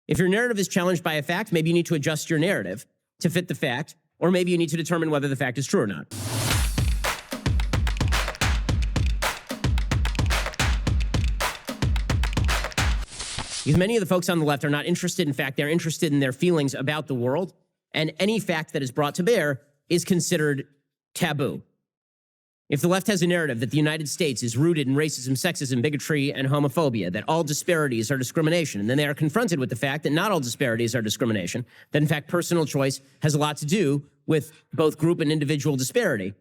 If your narrative is challenged by a fact, maybe you need to adjust your narrative to fit the fact, or maybe you need to determine whether the fact is true or not. Because many of the folks on the left are not interested in fact, they're interested in their feelings about the world, and any fact that is brought to bear is considered taboo. If the left has a narrative that the United States is rooted in racism, sexism, bigotry, and homophobia, that all disparities are discrimination, and then they are confronted with the fact that not all disparities are discrimination, that in fact personal choice has a lot to do with both group and individual disparity.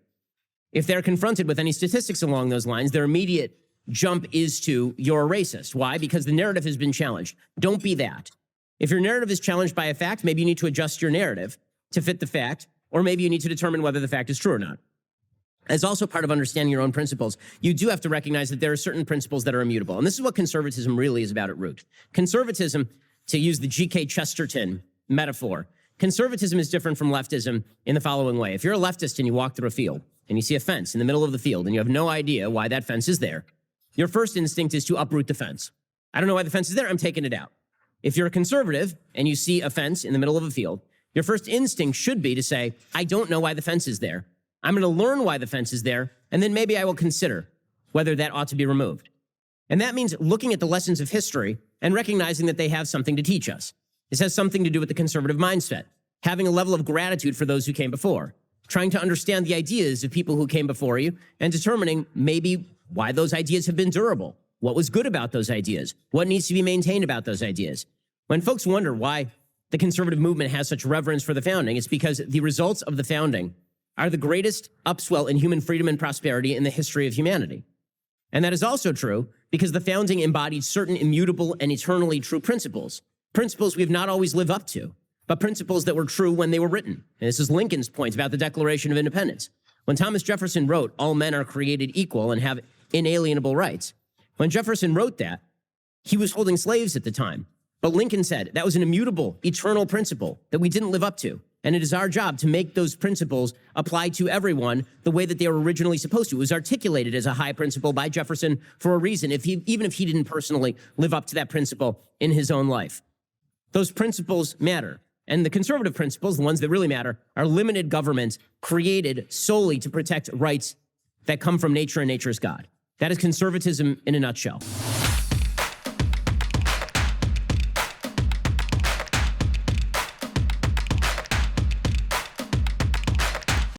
If they're confronted with any statistics along those lines, their immediate jump is to, you're a racist. Why? Because the narrative has been challenged. Don't be that. If your narrative is challenged by a fact, maybe you need to adjust your narrative to fit the fact, or maybe you need to determine whether the fact is true or not. As also part of understanding your own principles, you do have to recognize that there are certain principles that are immutable. And this is what conservatism really is about at root. Conservatism, to use the G.K. Chesterton metaphor, conservatism is different from leftism in the following way. If you're a leftist and you walk through a field and you see a fence in the middle of the field and you have no idea why that fence is there, your first instinct is to uproot the fence. I don't know why the fence is there, I'm taking it out. If you're a conservative and you see a fence in the middle of a field, your first instinct should be to say, I don't know why the fence is there. I'm going to learn why the fence is there, and then maybe I will consider whether that ought to be removed. And that means looking at the lessons of history and recognizing that they have something to teach us. This has something to do with the conservative mindset, having a level of gratitude for those who came before, trying to understand the ideas of people who came before you, and determining maybe why those ideas have been durable, what was good about those ideas, what needs to be maintained about those ideas. When folks wonder why the conservative movement has such reverence for the founding, it's because the results of the founding are the greatest upswell in human freedom and prosperity in the history of humanity. And that is also true because the founding embodied certain immutable and eternally true principles, principles we've not always lived up to, but principles that were true when they were written. And this is Lincoln's point about the Declaration of Independence. When Thomas Jefferson wrote, all men are created equal and have inalienable rights, when Jefferson wrote that, he was holding slaves at the time. But Lincoln said that was an immutable, eternal principle that we didn't live up to. And it is our job to make those principles apply to everyone the way that they were originally supposed to. It was articulated as a high principle by Jefferson for a reason, even if he didn't personally live up to that principle in his own life. Those principles matter. And the conservative principles, the ones that really matter, are limited government created solely to protect rights that come from nature and nature's God. That is conservatism in a nutshell.